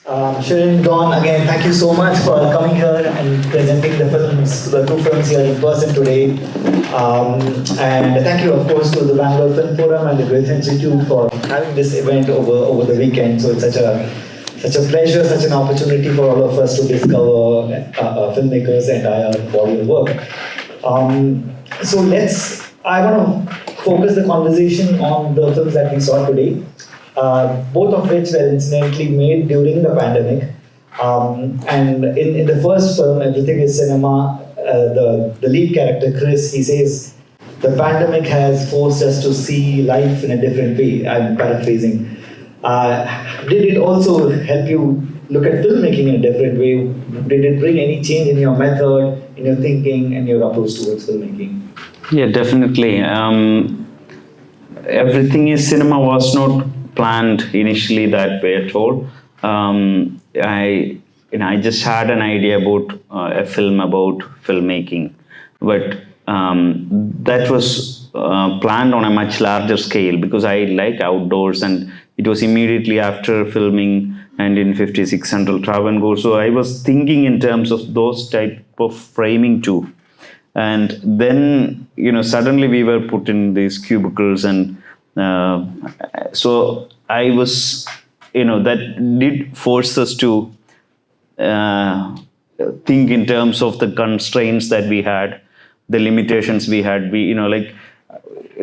Sherin, Don, again, thank you so much for coming here and presenting the two films here in person today. And thank you, of course, to the Bangalore Film Forum and the Goethe Institute for having this event over the weekend. So it's such a pleasure, such an opportunity for all of us to discover filmmakers' entire body of work. I want to focus the conversation on the films that we saw today. Both of which were incidentally made during the pandemic. And in the first film, Everything is Cinema, the lead character, Chris, he says, the pandemic has forced us to see life in a different way. I'm paraphrasing. Did it also help you look at filmmaking in a different way? Did it bring any change in your method, in your thinking, and your approach towards filmmaking? Yeah, definitely. Everything is Cinema was not planned initially that way at all. I just had an idea about a film about filmmaking, but that was planned on a much larger scale because I like outdoors, and it was immediately after filming 1956 Central Travancore. So I was thinking in terms of those type of framing too. And then, suddenly we were put in these cubicles, and so I was, that did force us to think in terms of the constraints that we had, the limitations we had.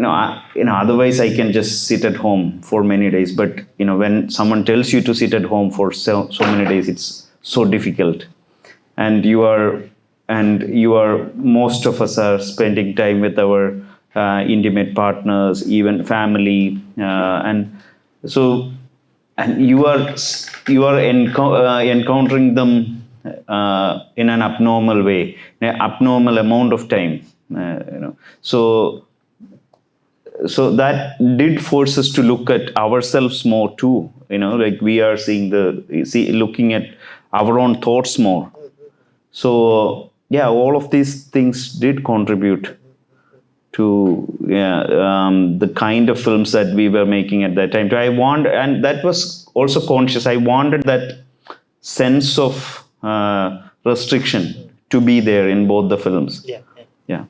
Otherwise I can just sit at home for many days. But, when someone tells you to sit at home for so many days, it's so difficult. And most of us are spending time with our intimate partners, even family, and you are encountering them in an abnormal way, an abnormal amount of time, So that did force us to look at ourselves more too. We are looking at our own thoughts more. So yeah, all of these things did contribute to the kind of films that we were making at that time. And that was also conscious. I wanted that sense of restriction to be there in both the films. Yeah.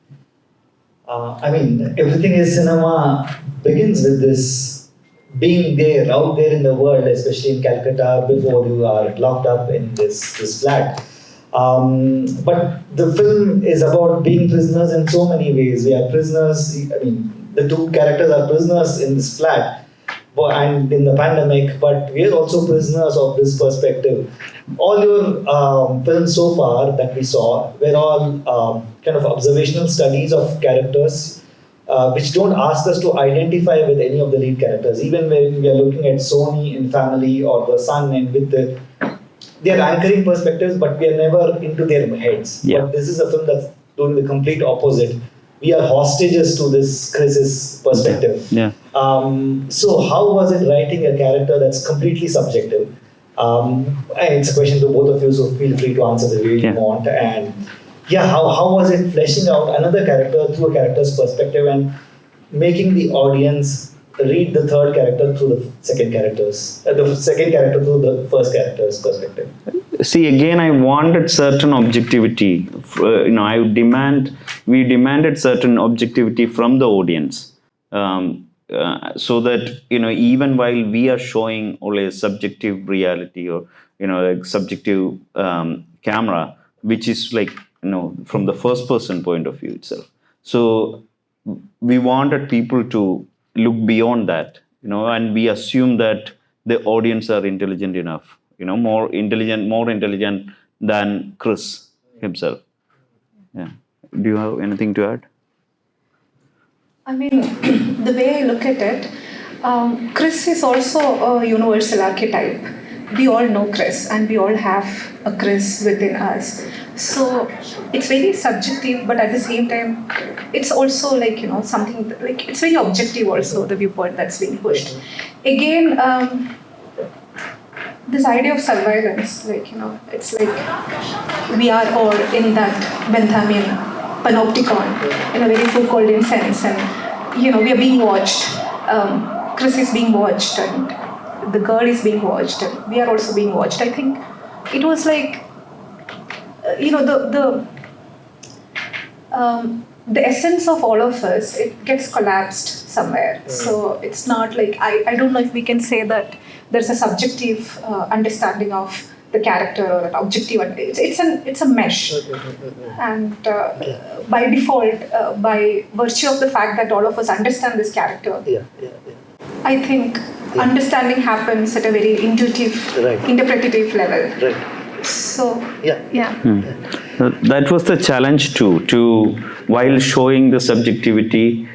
Everything is Cinema begins with this being there, out there in the world, especially in Calcutta, before you are locked up in this flat. But the film is about being prisoners in so many ways. We are prisoners, the two characters are prisoners in this flat and in the pandemic, but we are also prisoners of this perspective. All your films so far that we saw were all kind of observational studies of characters which don't ask us to identify with any of the lead characters. Even when we are looking at Sony in Family or the son and with they are anchoring perspectives, but we are never into their heads. Yeah. But this is a film that's doing the complete opposite. We are hostages to this Chris's perspective. Yeah. So how was it writing a character that's completely subjective? And it's a question to both of you, so feel free to answer the way you want. And how was it fleshing out another character through a character's perspective and making the audience read the third character through the second character through the first character's perspective? See, again, I wanted certain objectivity. We demanded certain objectivity from the audience, so that even while we are showing only a subjective reality or subjective camera, which is from the first person point of view itself. So we wanted people to look beyond that, and we assume that the audience are intelligent enough, more intelligent than Chris himself. Yeah. Do you have anything to add? The way I look at it, Chris is also a universal archetype. We all know Chris, and we all have a Chris within us. So it's very subjective, but at the same time, it's also something it's very objective also, the viewpoint that's being pushed. Again, this idea of surveillance, it's like we are all in that Benthamian panopticon in a very Foucauldian sense, and we are being watched. Chris is being watched, and the girl is being watched and we are also being watched. I think it was like, the essence of all of us, it gets collapsed somewhere. So it's not like, I don't know if we can say that there's a subjective understanding of the character or an objective. It's a mesh. And by default, by virtue of the fact that all of us understand this character, I think understanding happens at a very intuitive, interpretative level. Right. So, That was the challenge too, while showing the subjectivity,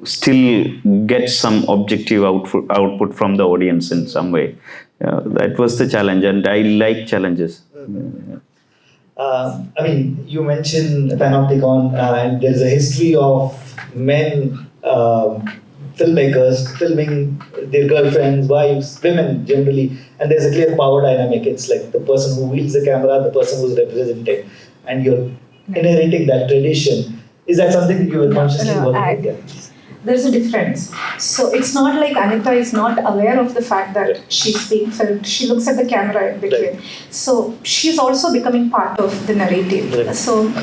still get some objective output from the audience in some way. That was the challenge, and I like challenges. You mentioned Panopticon, and there's a history of men filmmakers filming their girlfriends, wives, women generally, and there's a clear power dynamic. It's like the person who wields the camera, the person who's represented, and you're inheriting that tradition. Is that something that you were consciously working with? There's a difference. So it's not like Anita is not aware of the fact that she's being filmed. She looks at the camera in between. Right. So she's also becoming part of the narrative. Right. So,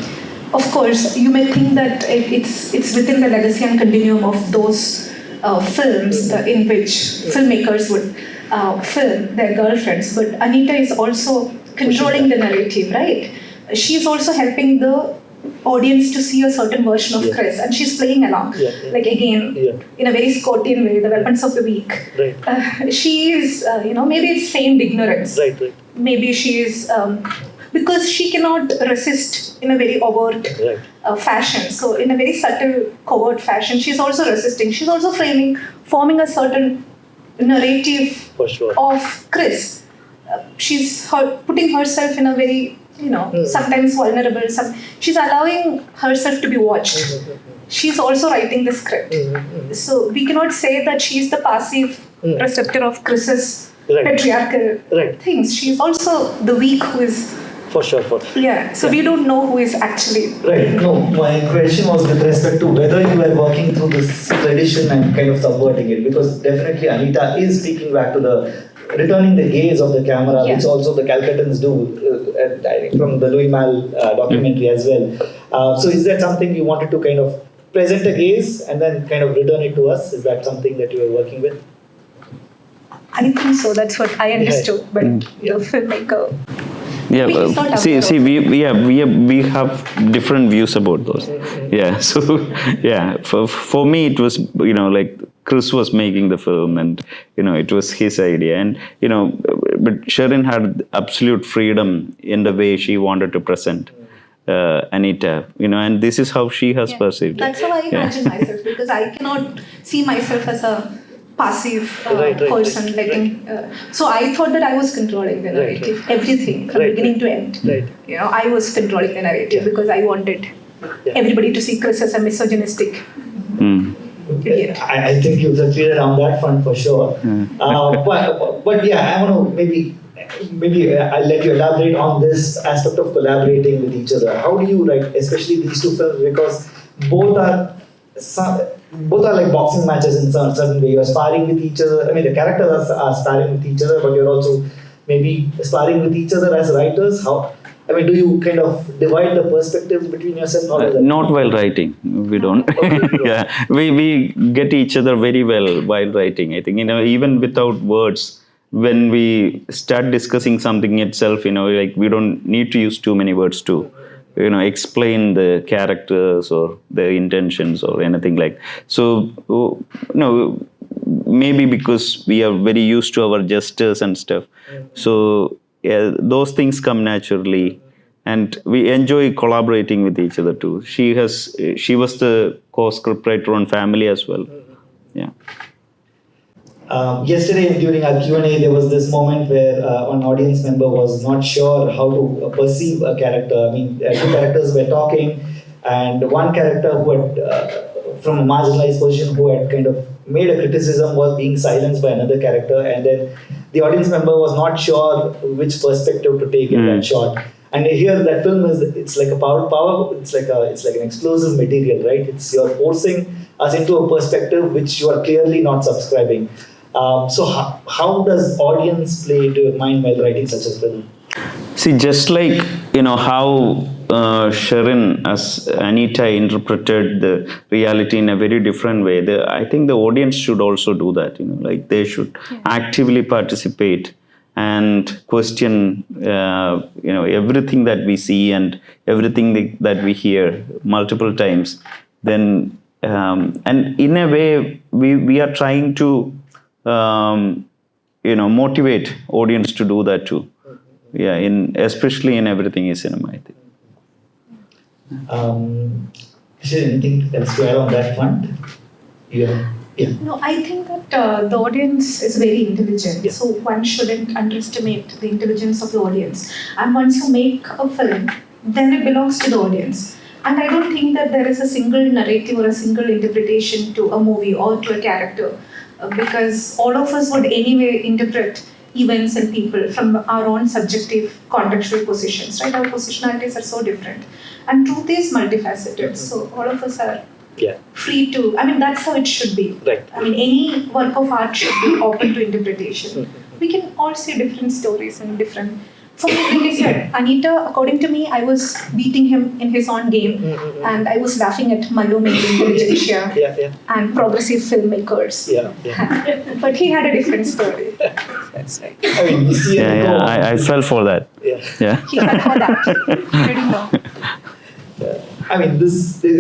of course, you may think that it's within the legacy and continuum of those films in which filmmakers would film their girlfriends. But Anita is also controlling the narrative, right? She's also helping the audience to see a certain version of Chris, and she's playing along. Like again, in a very Scotian way, the weapons of the weak. Right. She is, maybe it's feigned ignorance. Right. Maybe she is, because she cannot resist in a very overt fashion. So in a very subtle, covert fashion, she's also resisting. She's also forming a certain narrative For sure. of Chris. She's putting herself in a very, sometimes vulnerable. She's allowing herself to be watched. She's also writing the script. So we cannot say that she's the passive receptor of Chris's patriarchal things. She's also the weak who is... For sure. So we don't know who is actually... Right. No, my question was with respect to whether you were working through this tradition and kind of subverting it, because definitely Anita is speaking back to the returning the gaze of the camera, which also the Calcuttans do, I think from the Louis Malle documentary as well. So is that something you wanted to kind of present a gaze and then kind of return it to us? Is that something that you were working with? I think so. That's what I understood. But the filmmaker... we have different views about those. For me it was like Chris was making the film, and it was his idea, and but Sherin had absolute freedom in the way she wanted to present Anita, and this is how she has perceived That's it. how I imagine myself, because I cannot see myself as a passive person. So I thought that I was controlling the narrative, everything from beginning to end. I was controlling the narrative because I wanted everybody to see Chris as a misogynistic. I think you succeeded on that front for sure. But I want to maybe I'll let you elaborate on this aspect of collaborating with each other. How do you write, especially these two films, because both are like boxing matches in some certain way. You're sparring with each other. I mean, the characters are sparring with each other, but you're also maybe sparring with each other as writers. Do you kind of divide the perspectives between yourself? Not while writing. We don't. We get each other very well while writing. I think, even without words, when we start discussing something itself, like we don't need to use too many words to explain the characters or the intentions or anything like. So maybe because we are very used to our gestures and stuff. So those things come naturally, and we enjoy collaborating with each other too. She was the co-scriptwriter on Family as well. Yesterday during our Q&A, there was this moment where an audience member was not sure how to perceive a character. Two characters were talking, and one character who had, from a marginalized position, who had kind of made a criticism, was being silenced by another character, and then the audience member was not sure which perspective to take in that shot. And here that film it's like a power, it's like an explosive material, right? You're forcing us into a perspective which you are clearly not subscribing. So how does audience play into your mind while writing such a film? See, just like, how Sherin as Anita interpreted the reality in a very different way, I think the audience should also do that. Like they should actively participate and question, everything that we see and everything that we hear multiple times. Then, and in a way, we are trying to, motivate audience to do that too. Yeah, especially in everything is cinema, I think. Is there anything else to add on that front? Yeah. No, I think that the audience is very intelligent, Yeah. so one shouldn't underestimate the intelligence of the audience. And once you make a film, then it belongs to the audience. And I don't think that there is a single narrative or a single interpretation to a movie or to a character, because all of us would anyway interpret events and people from our own subjective contextual positions, right? Our positionalities are so different. And truth is multifaceted, so all of us are free to, that's how it should be. Right. Any work of art should be open to interpretation. We can all see different stories and different. For me, like I said, Anita, according to me, I was beating him in his own game, and I was laughing at Malumi, intelligentsia, and progressive filmmakers. But he had a different story. That's right. You see I fell for that. Yeah. He fell for that. I don't know.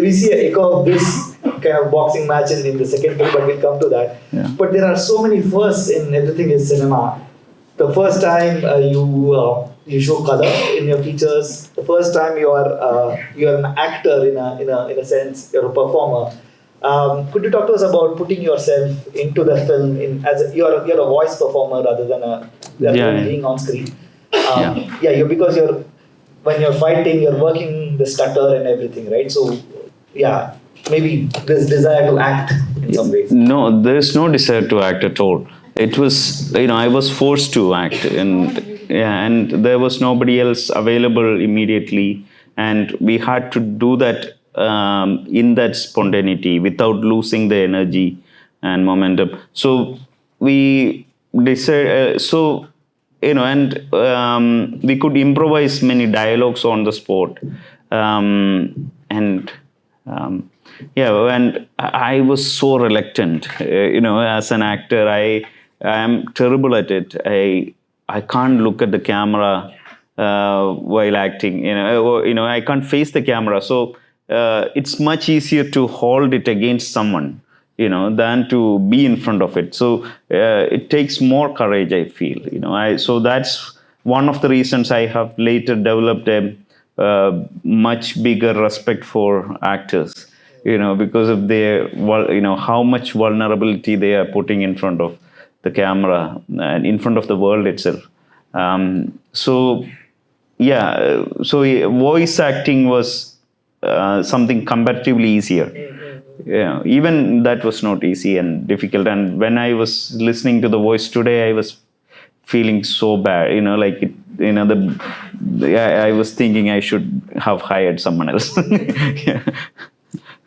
We see an echo of this kind of boxing match in the second film, but we'll come to that. Yeah. But there are so many firsts in everything is cinema. The first time you show color in your features, the first time you are an actor in a sense, you're a performer. Could you talk to us about putting yourself into the film you're a voice performer rather than being on screen? Because when you're fighting, you're working the stutter and everything, right? So, maybe this desire to act in some ways. No, there's no desire to act at all. It was, I was forced to act, and there was nobody else available immediately, and we had to do that in that spontaneity without losing the energy and momentum. So we decided, we could improvise many dialogues on the spot, and I was so reluctant. As an actor, I am terrible at it. I can't look at the camera while acting. I can't face the camera. So it's much easier to hold it against someone, than to be in front of it. So it takes more courage, I feel. So that's one of the reasons I have later developed a much bigger respect for actors. Because of their, how much vulnerability they are putting in front of the camera and in front of the world itself. So voice acting was something comparatively easier. Even that was not easy and difficult. And when I was listening to the voice today, I was feeling so bad. I was thinking I should have hired someone else.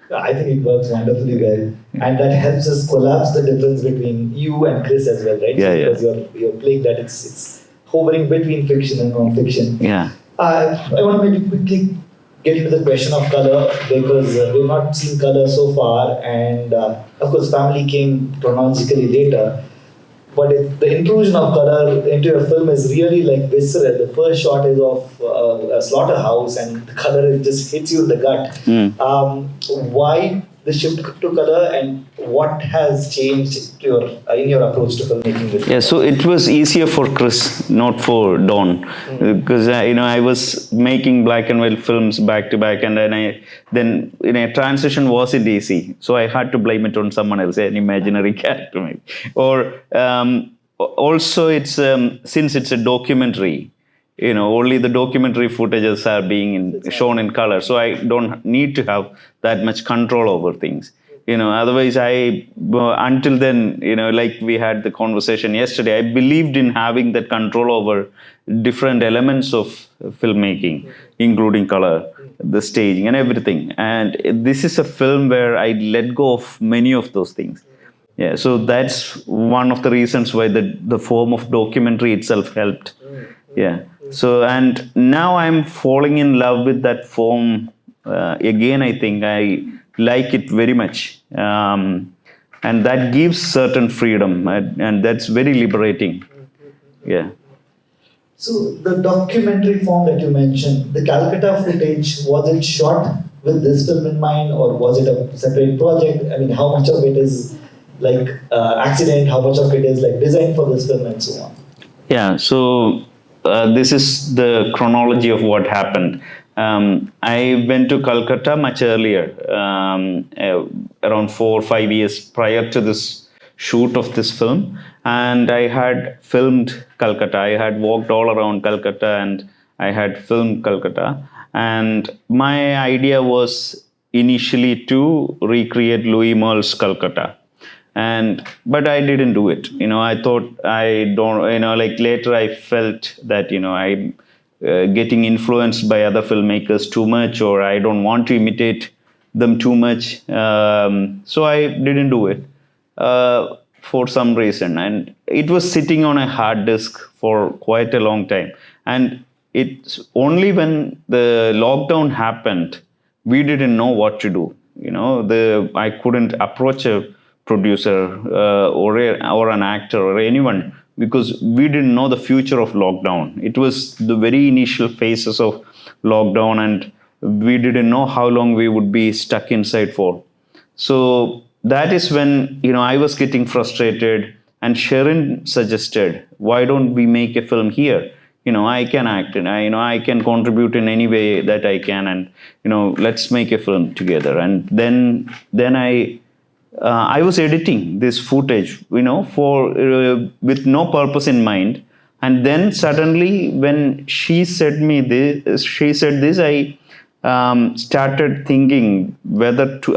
I think it works wonderfully well, and that helps us collapse the difference between you and Chris as well, right? Because you're playing that it's hovering between fiction and non-fiction. Yeah. I want to maybe quickly get into the question of color, because we've not seen color so far, and of course family came chronologically later. But the intrusion of color into your film is really like visceral. The first shot is of a slaughterhouse, and the color just hits you in the gut. Why the shift to color, and what has changed in your approach to filmmaking? Yeah, so it was easier for Chris, not for Don, because I was making black and white films back to back, and then transition wasn't easy, so I had to blame it on someone else, an imaginary character maybe, or also it's since it's a documentary. Only the documentary footages are being shown in color. So I don't need to have that much control over things. Otherwise until then, like we had the conversation yesterday, I believed in having that control over different elements of filmmaking, including color, the staging and everything. And this is a film where I let go of many of those things. Yeah, so that's one of the reasons why the form of documentary itself helped. Yeah. So, and now I'm falling in love with that form again. I think I like it very much, and that gives certain freedom, and that's very liberating. Yeah. So the documentary form that you mentioned, the Calcutta footage, was it shot with this film in mind, or was it a separate project? I mean, how much of it is like accident, how much of it is like designed for this film, and so on? Yeah, so this is the chronology of what happened. I went to Calcutta much earlier, around 4 or 5 years prior to this shoot of this film, and I had filmed Calcutta. I had walked all around Calcutta and I had filmed Calcutta. And my idea was initially to recreate Louis Malle's Calcutta. But I didn't do it. I thought I don't, like later I felt that, I'm getting influenced by other filmmakers too much, or I don't want to imitate them too much. So I didn't do it for some reason. And it was sitting on a hard disk for quite a long time. And it's only when the lockdown happened, we didn't know what to do. I couldn't approach a producer or an actor or anyone, because we didn't know the future of lockdown. It was the very initial phases of lockdown, and we didn't know how long we would be stuck inside for. So that is when I was getting frustrated, and Sherin suggested, why don't we make a film here? I can act, and I can contribute in any way that I can, and let's make a film together. And then I was editing this footage, for with no purpose in mind. And then suddenly, when she said this, I started thinking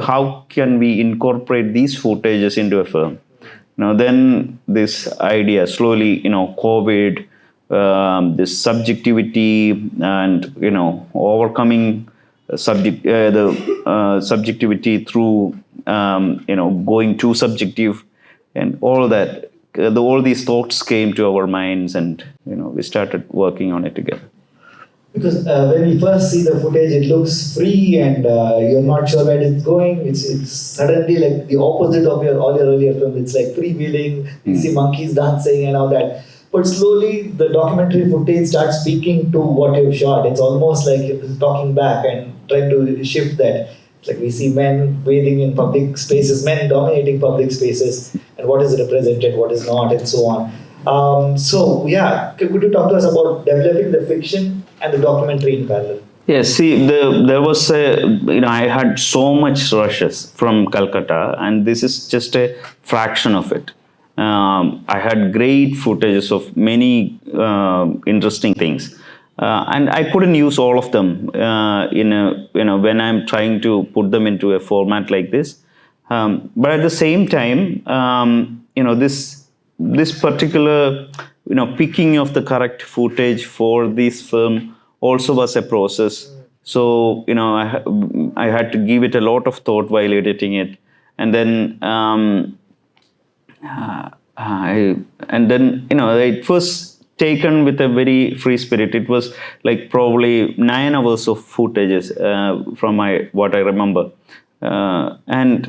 how can we incorporate these footages into a film. Then this idea slowly, COVID, this subjectivity, and overcoming the subjectivity through going too subjective, and all that. All these thoughts came to our minds, and we started working on it together. Because when we first see the footage, it looks free, and you're not sure where it's going. It's suddenly like the opposite of all your earlier films. It's like freewheeling. You see monkeys dancing and all that. But slowly, the documentary footage starts speaking to what you've shot. It's almost like it's talking back and trying to shift that. It's like we see men bathing in public spaces, men dominating public spaces, and what is represented, what is not, and so on. So yeah, could you talk to us about developing the fiction and the documentary in parallel? Yeah, see, there was I had so much rushes from Calcutta, and this is just a fraction of it. I had great footages of many interesting things, and I couldn't use all of them when I'm trying to put them into a format like this. But at the same time, this particular picking of the correct footage for this film also was a process. So I had to give it a lot of thought while editing it, and then. It was taken with a very free spirit. It was like probably 9 hours of footages from what I remember, it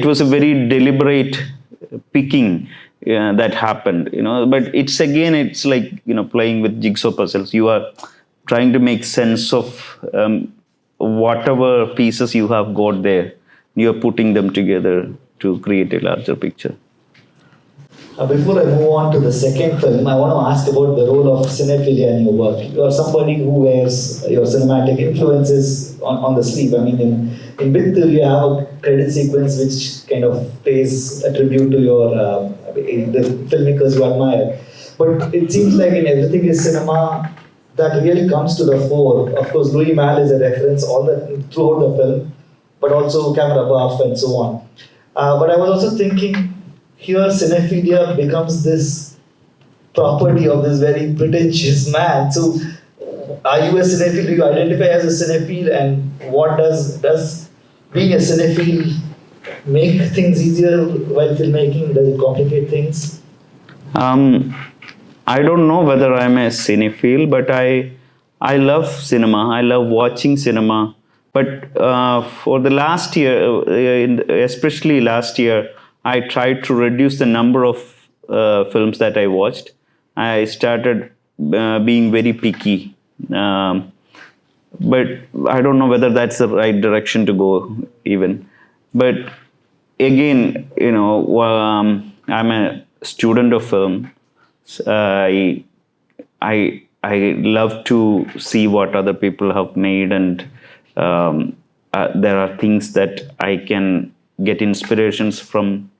was a very deliberate picking that happened. But it's like playing with jigsaw puzzles. You are trying to make sense of whatever pieces you have got there. You are putting them together to create a larger picture. Before I move on to the second film, I want to ask about the role of cinephilia in your work. You are somebody who wears your cinematic influences on the sleeve. I mean, in Bittu, you have a credit sequence which kind of pays a tribute to the filmmakers you admire. But it seems like in Everything is Cinema, that really comes to the fore. Of course, Louis Malle is a reference throughout the film. but also camera buff and so on. But I was also thinking here cinephilia becomes this property of this very pretentious man. So are you a cinephile? Do you identify as a cinephile? And what does being a cinephile make things easier while filmmaking? Does it complicate things? I don't know whether I'm a cinephile, but I love cinema. I love watching cinema. But for the last year, especially last year, I tried to reduce the number of films that I watched. I started being very picky. But I don't know whether that's the right direction to go even. But again, I'm a student of film. I love to see what other people have made, and there are things that I can get inspirations from,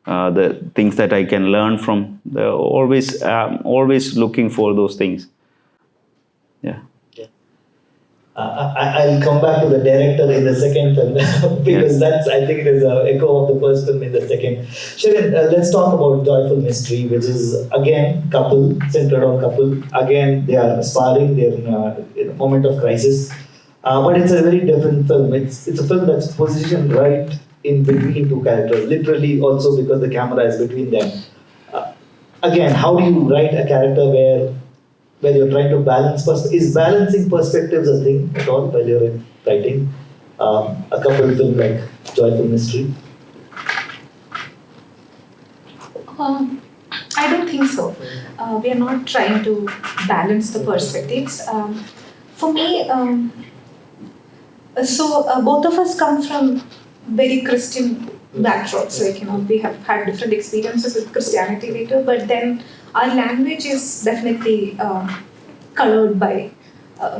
the things that I can learn from. Always looking for those things. Yeah. I'll come back to the director in the second film because I think there's an echo of the first film in the second. Sherin, let's talk about Joyful Mystery, which is again centered on couple. Again, they are aspiring, they're in a moment of crisis. But it's a very different film. It's a film that's positioned right in between two characters, literally also because the camera is between them. Again, how do you write a character where you're trying to balance is balancing perspectives a thing at all while you're writing a couple film like Joyful Mystery? I don't think so. We are not trying to balance the perspectives. For me, both of us come from very Christian backdrops. We have had different experiences with Christianity later, but then our language is definitely colored by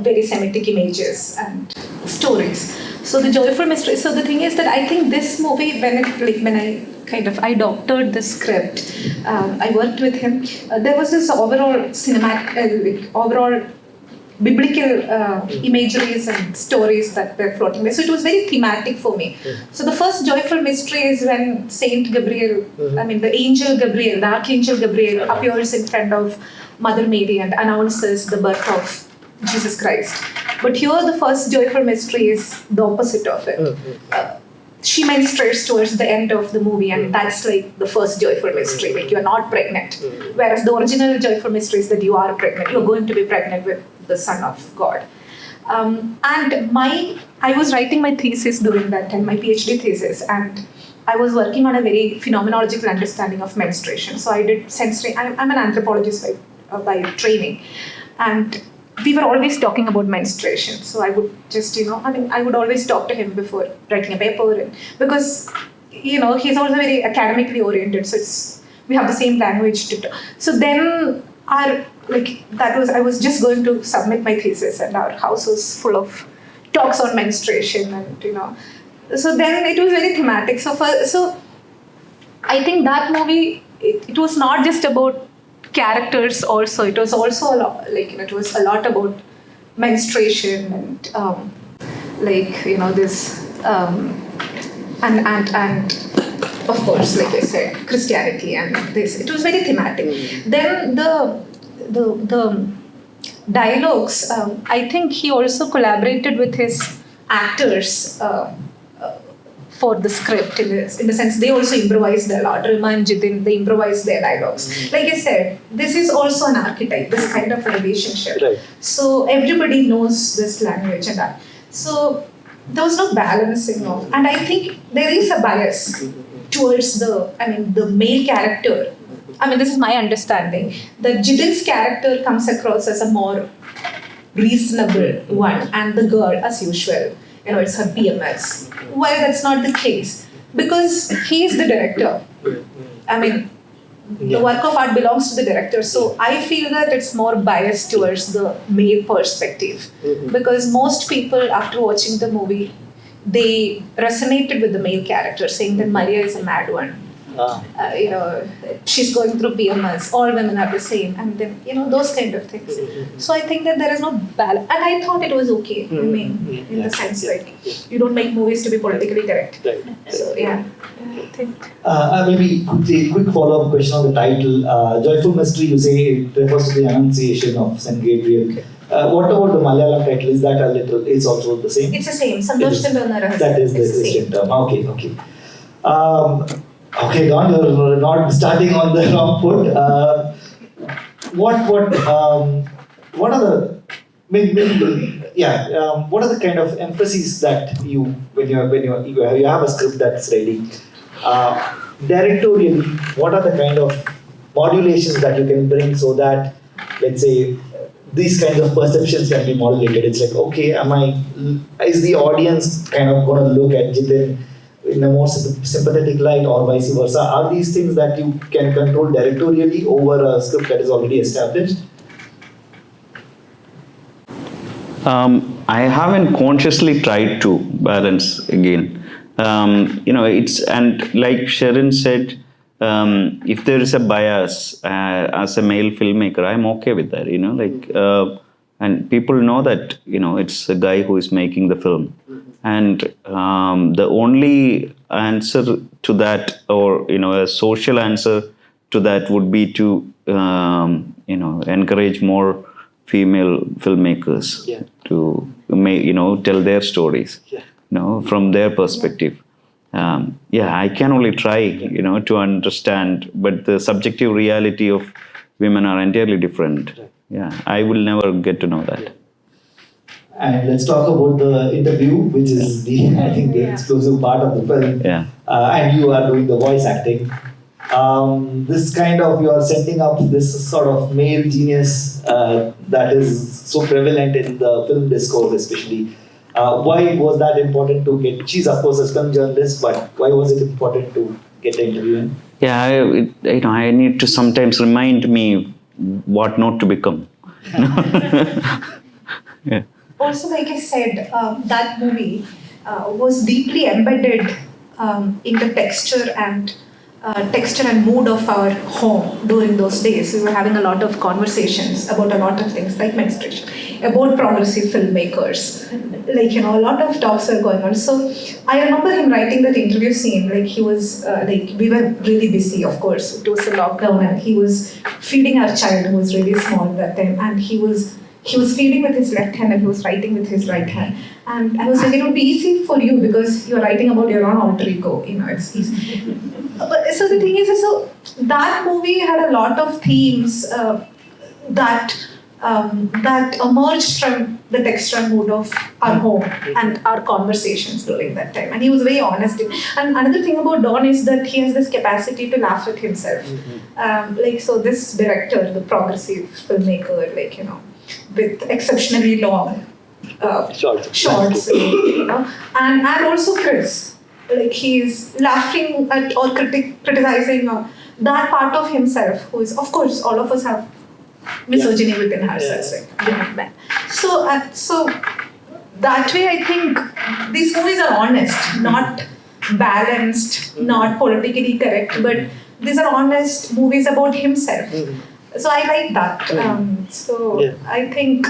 very Semitic images and stories. So the Joyful Mystery. So the thing is that I think this movie, when I doctored the script, I worked with him. There was this overall overall biblical imageries and stories that were floating there. So it was very thematic for me. So the first Joyful Mystery is when Saint Gabriel, the angel Gabriel, the Archangel Gabriel appears in front of Mother Mary and announces the birth of Jesus Christ. But here the first Joyful Mystery is the opposite of it. She menstruates towards the end of the movie, and that's like the first Joyful Mystery, like you're not pregnant. Whereas the original Joyful Mystery is that you are pregnant, you're going to be pregnant with the Son of God. I was writing my thesis during that time, my PhD thesis, and I was working on a very phenomenological understanding of menstruation. So I did sensory, I'm an anthropologist by training, and we were always talking about menstruation. So I would just, I would always talk to him before writing a paper, because, he's also very academically oriented. So we have the same language to talk. So then I was just going to submit my thesis, and our house was full of talks on menstruation, and so then it was very thematic. So I think that movie, it was not just about characters also, it was also a lot, it was a lot about menstruation and this and of course, like I said, Christianity and this. It was very thematic. Then the dialogues, I think he also collaborated with his actors for the script, in the sense they also improvised a lot. Rima and Jitin, they improvised their dialogues. Like I said, this is also an archetype, this kind of relationship. Right. So everybody knows this language and that. So there was no balancing of, and I think there is a bias towards the male character. This is my understanding, that Jitin's character comes across as a more reasonable one, and the girl, as usual, it's her PMS. Why that's not the case? Because he is the director. The work of art belongs to the director. So I feel that it's more biased towards the male perspective. Because most people, after watching the movie, they resonated with the male character, saying that Maria is a mad one. she's going through PMS, all women are the same, and then, those kind of things. So I think that there is no balance. And I thought it was okay, in the sense you don't make movies to be politically correct. Right. So, I think. Maybe a quick follow-up question on the title. Joyful Mystery, you say it refers to the Annunciation of St. Gabriel. Okay. What about the Malayalam title? Is that it's also the same? It's the same. Santosh Chandana Rahasya. That is the same term. Okay. Okay, Don, you're not starting on the wrong foot. What are the what are the kind of emphases that when you have a script that's ready, directorially, what are the kind of modulations that you can bring so that, let's say, these kinds of perceptions can be modulated? It's like, okay, is the audience kind of going to look at Jitin in a more sympathetic light, or vice versa? Are these things that you can control directorially over a script that is already established? I haven't consciously tried to balance again. It's, and like Sherin said, if there is a bias as a male filmmaker, I'm okay with that. And people know that it's a guy who is making the film, and the only answer to that, or a social answer to that, would be to encourage more female filmmakers to tell their stories, from their perspective. I can only try, to understand, but the subjective reality of women are entirely different. I will never get to know that. And let's talk about the interview, which is the explosive part of the film. And you are doing the voice acting. This kind of, you are setting up this sort of male genius that is so prevalent in the film discourse, especially. Why was that important to get? She's of course a film journalist, but why was it important to get the interview in? I need to sometimes remind me what not to become. Also, like I said, that movie was deeply embedded in the texture and mood of our home during those days. We were having a lot of conversations about a lot of things like menstruation, about progressive filmmakers, a lot of talks were going on. So I remember him writing that interview scene, he was, we were really busy, of course, it was a lockdown, and he was feeding our child who was really small that time, and he was feeding with his left hand and he was writing with his right hand. And I was like, it would be easy for you because you're writing about your own alter ego, it's easy. But so the thing is, so that movie had a lot of themes that emerged from the texture mood of our home and our conversations during that time. And he was very honest. And another thing about Don is that he has this capacity to laugh at himself. So this director, the progressive filmmaker, with exceptionally long shorts, and also Chris, he's laughing at or criticizing that part of himself, who is, of course, all of us have misogyny within ourselves, men. So that way, I think these movies are honest, not balanced, not politically correct, but these are honest movies about himself. So I like that. I think,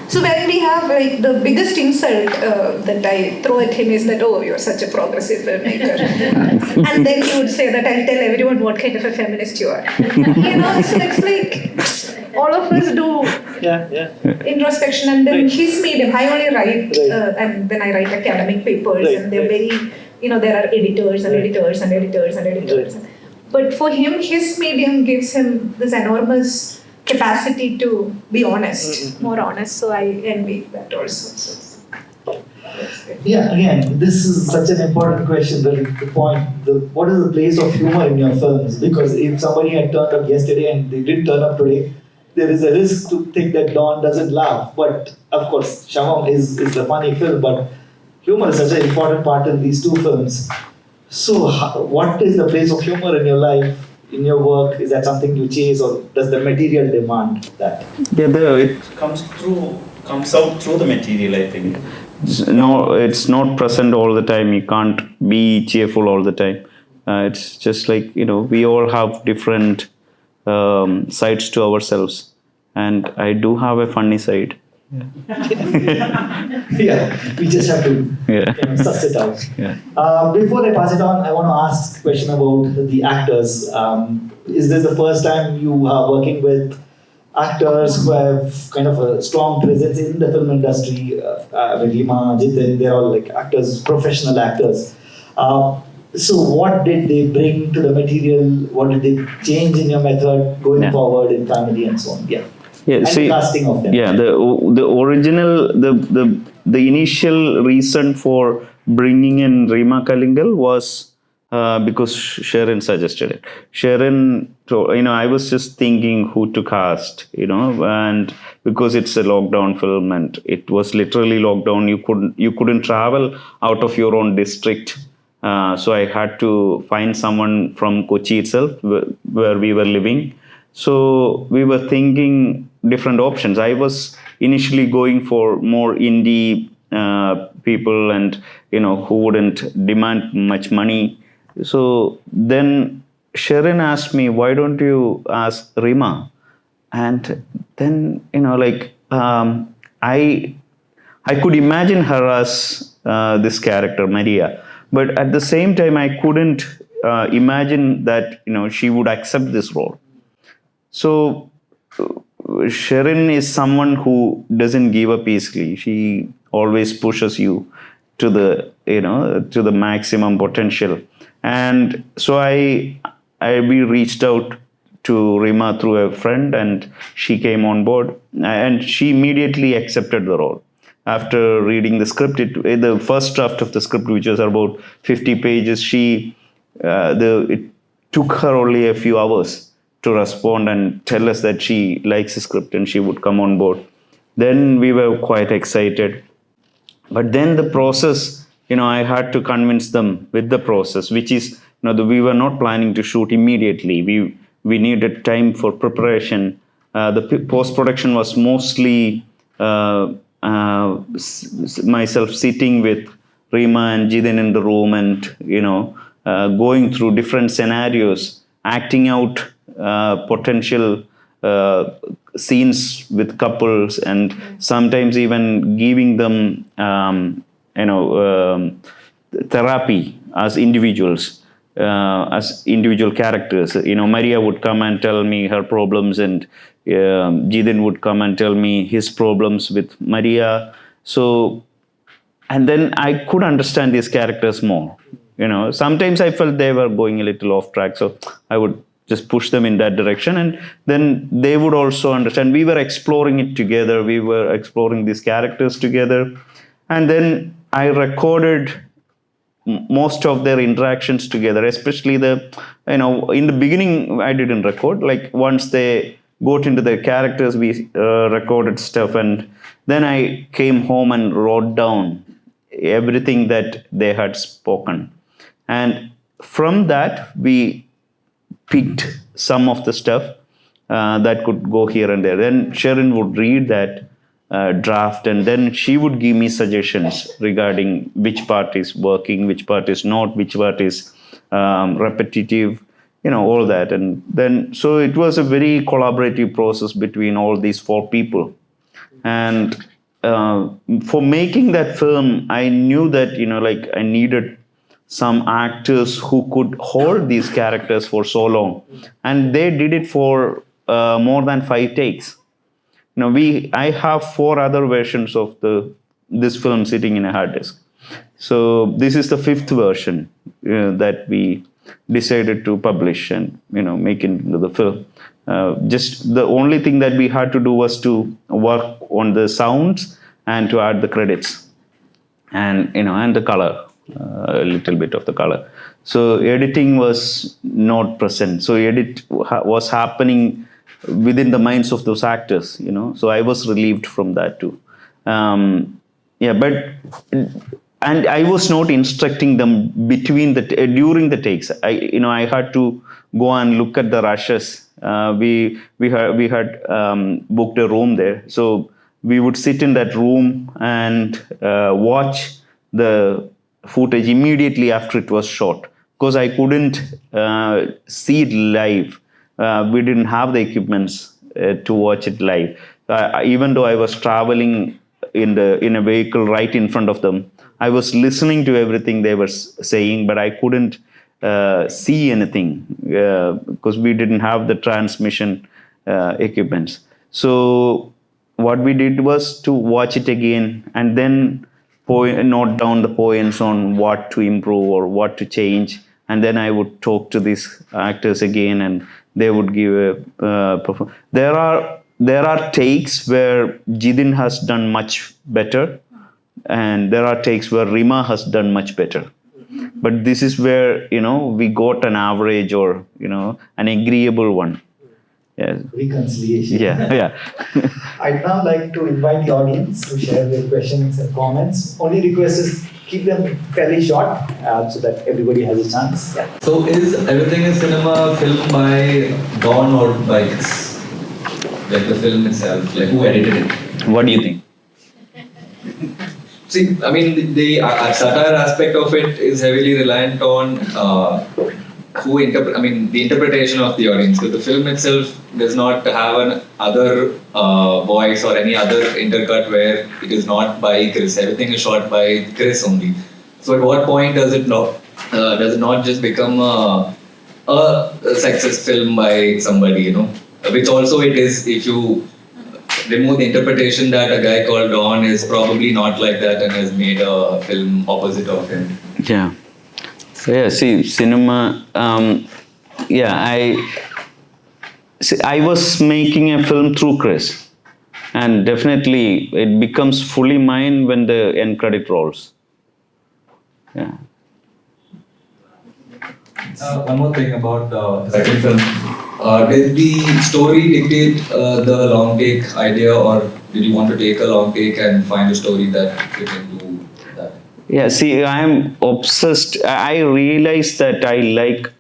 So when we have the biggest insult that I throw at him is that, oh, you're such a progressive filmmaker. And then he would say that I'll tell everyone what kind of a feminist you are. So it's like all of us do introspection, and then his medium, I only write and then I write academic papers, and they're very, there are editors and editors and editors and editors. But for him, his medium gives him this enormous capacity to be honest, more honest. So I envy that also. Again, this is such an important question. The point, what is the place of humor in your films? Because if somebody had turned up yesterday and they didn't turn up today, there is a risk to think that Don doesn't laugh. But of course, Shamam is a funny film, but humor is such an important part in these two films. So what is the place of humor in your life, in your work? Is that something you chase, or does the material demand that? It comes out through the material, I think. No, it's not present all the time. You can't be cheerful all the time. It's just like, we all have different sides to ourselves, and I do have a funny side. Yeah, we just have to Yeah. suss it out. Yeah. Before I pass it on, I want to ask a question about the actors. Is this the first time you are working with actors who have kind of a strong presence in the film industry? Rima, Jitin, they're all like actors, professional actors. So what did they bring to the material? What did they change in your method going Yeah. forward in family and so on? Yeah. Yeah, And see, the casting of them. yeah, the original, the initial reason for bringing in Rima Kalingal was because Sherin suggested it. Sherin, I was just thinking who to cast, and because it's a lockdown film and it was literally lockdown, you couldn't travel out of your own district. So I had to find someone from Kochi itself, where we were living. So we were thinking different options. I was initially going for more indie people, and who wouldn't demand much money. So then Sherin asked me, "Why don't you ask Rima?" And then I could imagine her as this character Maria, but at the same time I couldn't imagine that she would accept this role. So Sherin is someone who doesn't give up easily. She always pushes you to the maximum potential. And so we reached out to Rima through a friend, and she came on board, and she immediately accepted the role. After reading the script, the first draft of the script, which was about 50 pages, it took her only a few hours to respond and tell us that she likes the script and she would come on board. Then we were quite excited. But then the process, I had to convince them with the process, which is, we were not planning to shoot immediately. We needed time for preparation. The post-production was mostly myself sitting with Rima and Jidin in the room and, going through different scenarios, acting out potential scenes with couples, and sometimes even giving them, therapy as individuals, as individual characters. Maria would come and tell me her problems, and Jidin would come and tell me his problems with Maria. So, and then I could understand these characters more. Sometimes I felt they were going a little off track, so I would just push them in that direction, and then they would also understand. We were exploring it together. We were exploring these characters together, and then I recorded most of their interactions together, especially in the beginning I didn't record. Like once they got into their characters, we recorded stuff, and then I came home and wrote down everything that they had spoken, and from that we picked some of the stuff that could go here and there. Then Sherin would read that draft, and then she would give me suggestions regarding which part is working, which part is not, which part is repetitive, all that. And then, so it was a very collaborative process between all these four people. And for making that film, I knew that, I needed some actors who could hold these characters for so long. And they did it for more than 5 takes. I have 4 other versions of this film sitting in a hard disk. So this is the 5th version that we decided to publish and make into the film. Just the only thing that we had to do was to work on the sounds and to add the credits, and and the color, a little bit of the color. So editing was not present. So edit was happening within the minds of those actors, so I was relieved from that too. And I was not instructing them during the takes. I had to go and look at the rushes. We had booked a room there, so we would sit in that room and watch the footage immediately after it was shot, because I couldn't see it live. We didn't have the equipments to watch it live. Even though I was traveling in a vehicle right in front of them, I was listening to everything they were saying, but I couldn't see anything because we didn't have the transmission equipments. So what we did was to watch it again and then note down the points on what to improve or what to change, and then I would talk to these actors again, and they would give a performance. There are takes where Jidin has done much better, and there are takes where Rima has done much better. But this is where we got an average, or an agreeable one. Yes. Reconciliation. Yeah. I'd now like to invite the audience to share their questions and comments. Only request is keep them fairly short so that everybody has a chance. Yeah. So is everything in cinema filmed by Don or by Chris? Like the film itself, like who edited it? What do you think? See, I mean, the satire aspect of it is heavily reliant on the interpretation of the audience. Because the film itself does not have an other voice or any other intercut where it is not by Chris. Everything is shot by Chris only. So at what point does it not just become a sexist film by somebody, Which also it is if you remove the interpretation that a guy called Don is probably not like that and has made a film opposite of him. Yeah. So see, cinema. I was making a film through Chris, and definitely it becomes fully mine when the end credit rolls. Yeah. One more thing about the second film. Did the story dictate the long take idea, or did you want to take a long take and find a story that fit into that? Yeah, see, I am obsessed. I realize that I like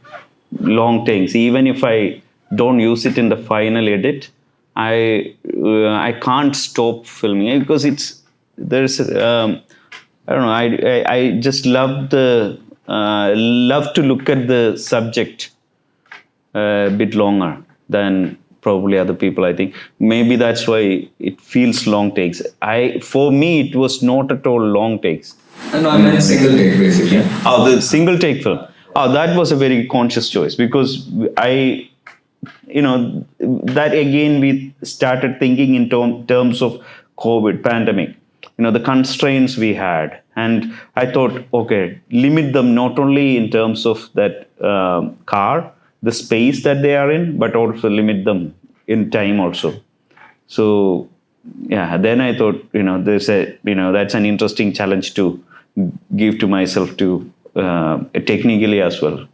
long takes, even if I don't use it in the final edit. I can't stop filming it because I don't know. I just love to look at the subject a bit longer than probably other people. I think maybe that's why it feels long takes. For me, it was not at all long takes. And I meant single take basically. Oh, the single take film. Oh, that was a very conscious choice because that again we started thinking in terms of COVID pandemic. The constraints we had, and I thought, okay, limit them not only in terms of that car, the space that they are in, but also limit them in time also. So yeah, then I thought, there's that's an interesting challenge to give to myself to technically as well.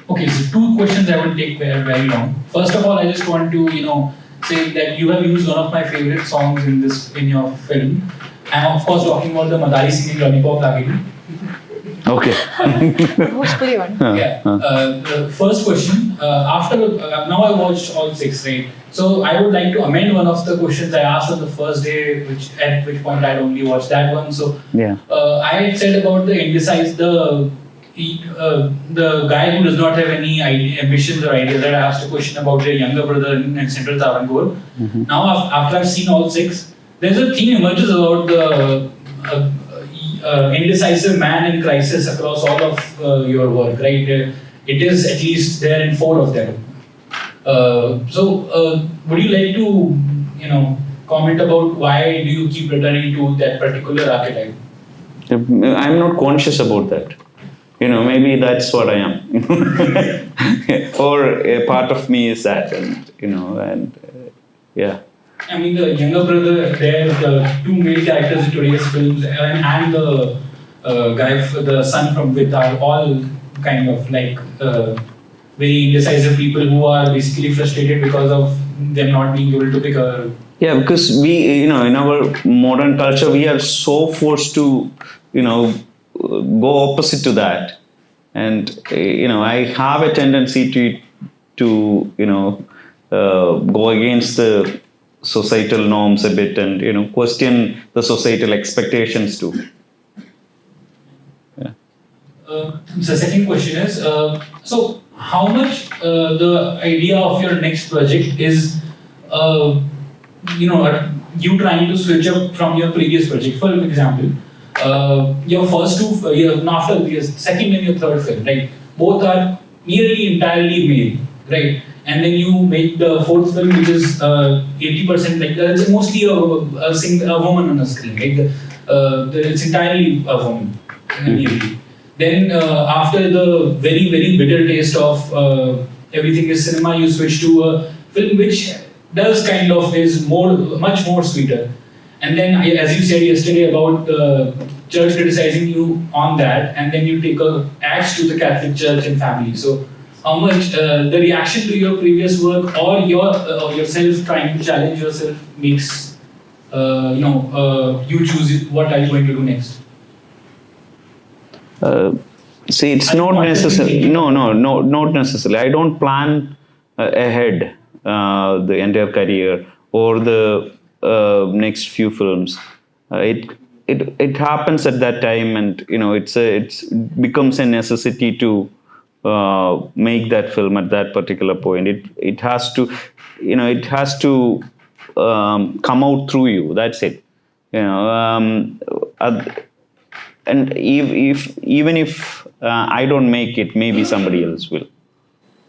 Okay, so two questions I will take very long. First of all, I just want to say that you have used one of my favorite songs in your film. I'm of course talking about the Madari singing Lollipop Lagegi. Okay. Hopefully one. Yeah. The first question, after now I watched all 6, right? So I would like to amend one of the questions I asked on the first day, at which point I had only watched that one. So yeah. I had said about the guy who does not have any ambitions or ideas. That I asked a question about their younger brother in Central Travancore. Mm-hmm. Now after I've seen all 6, there's a theme emerges about the indecisive man in crisis across all of your work, right? It is at least there in 4 of them. So would you like to, comment about why do you keep returning to that particular archetype? I'm not conscious about that. Maybe that's what I am. Or a part of me is that, yeah. I mean, the younger brother, the 2 male characters in today's films, and the the son from With are all kind of like very indecisive people who are basically frustrated because of them not being able to pick a. Yeah, because we, in our modern culture, we are so forced to, go opposite to that. And, I have a tendency to go against the societal norms a bit, and question the societal expectations too. Yeah. The second question is, so how much the idea of your next project is, you trying to switch up from your previous project? For example, your first two, after your second and your third film, right? Both are nearly entirely male, right? And then you make the fourth film, which is 80% like it's mostly a woman on the screen, right? It's entirely a woman, nearly. Then after the very, very bitter taste of Everything is Cinema, you switch to a film which does kind of is much more sweeter. And then, as you said yesterday about the church criticizing you on that, and then you take a axe to the Catholic Church and family. So, how much the reaction to your previous work or yourself trying to challenge yourself makes you choose what are you going to do next? See, it's not necessary. No, not necessarily. I don't plan ahead the entire career or the next few films. It happens at that time, and it becomes a necessity to make that film at that particular point. It has to come out through you. That's it. And even if I don't make it, maybe somebody else will.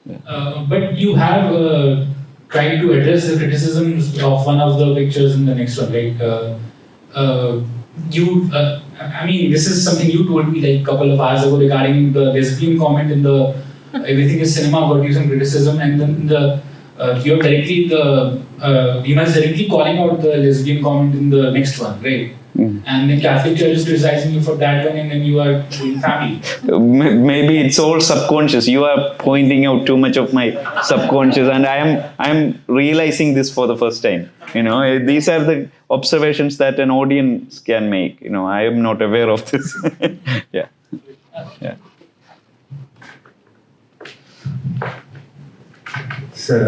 But you have tried to address the criticisms of one of the pictures in the next one, right? I mean, this is something you told me like a couple of hours ago regarding the lesbian comment in the Everything is Cinema, got you some criticism, and then you're directly directly calling out the lesbian comment in the next one, right? And the Catholic Church is criticizing you for that one, and then you are doing family. Maybe it's all subconscious. You are pointing out too much of my subconscious, and I'm realizing this for the first time. These are the observations that an audience can make. I am not aware of this. Yeah. Sir,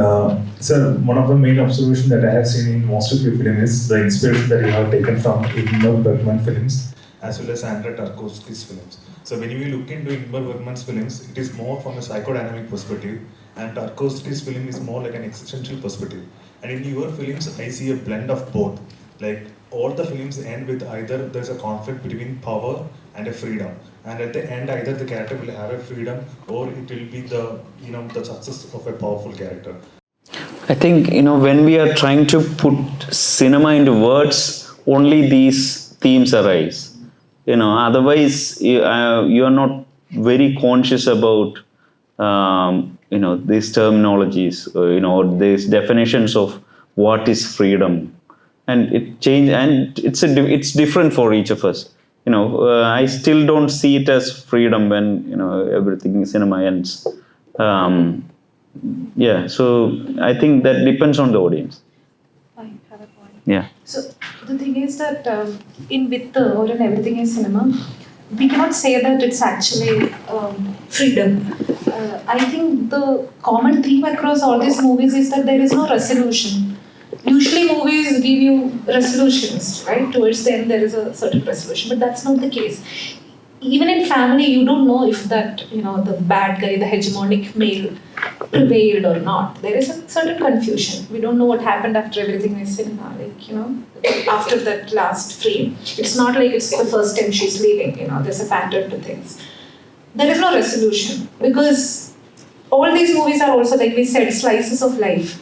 one of the main observations that I have seen in most of your films is the inspiration that you have taken from Ingmar Bergman films as well as Andrei Tarkovsky's films. So when you look into Ingmar Bergman's films, it is more from a psychodynamic perspective, and Tarkovsky's film is more like an existential perspective. And in your films, I see a blend of both. Like all the films end with either there's a conflict between power and a freedom, and at the end either the character will have a freedom or it will be the success of a powerful character. I think when we are trying to put cinema into words, only these themes arise. Otherwise you are not very conscious about these terminologies, or these definitions of what is freedom, and it's different for each of us. I still don't see it as freedom when Everything in Cinema ends. So I think that depends on the audience. I have a point. Yeah. So the thing is that in Everything is Cinema, we cannot say that it's actually freedom. I think the common theme across all these movies is that there is no resolution. Usually movies give you resolutions, right? Towards the end there is a certain resolution, but that's not the case. Even in family, you don't know if that, the bad guy, the hegemonic male prevailed or not. There is a certain confusion. We don't know what happened after Everything is Cinema, after that last frame. It's not like it's the first time she's leaving, there's a pattern to things. There is no resolution because all these movies are also, like we said, slices of life.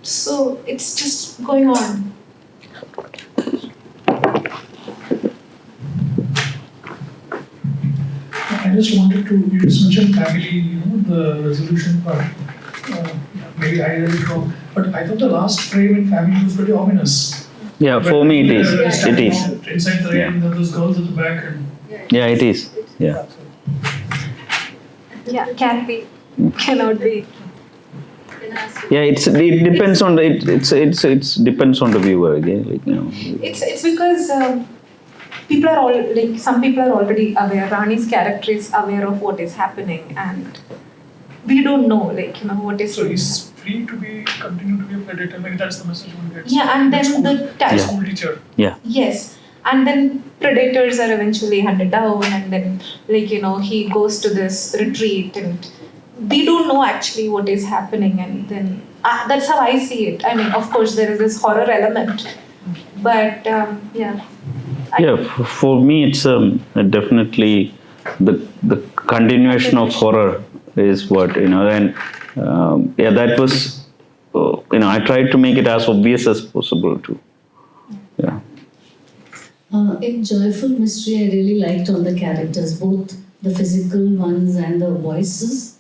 So it's just going on. I just wanted to, you just mentioned family, the resolution part. Maybe I read it wrong, but I thought the last frame in family was pretty ominous. Yeah, for me it is. It is. Inside the rain, those girls at the back, and Yeah, it is. Yeah. Yeah, can be, cannot be. Yeah, it depends on the it's depends on the viewer again. It's because people are some people are already aware. Rani's character is aware of what is happening, and we don't know, like, what is. So he's free to continue to be a predator. Maybe that's the message one gets. Yeah, and then School teacher. Yes, and then predators are eventually hunted down, and then he goes to this retreat, and we don't know actually what is happening, and then that's how I see it. I mean, of course, there is this horror element, but yeah. For me, it's definitely the continuation of horror is what and that was I tried to make it as obvious as possible too. Yeah. In Joyful Mystery, I really liked all the characters, both the physical ones and the voices.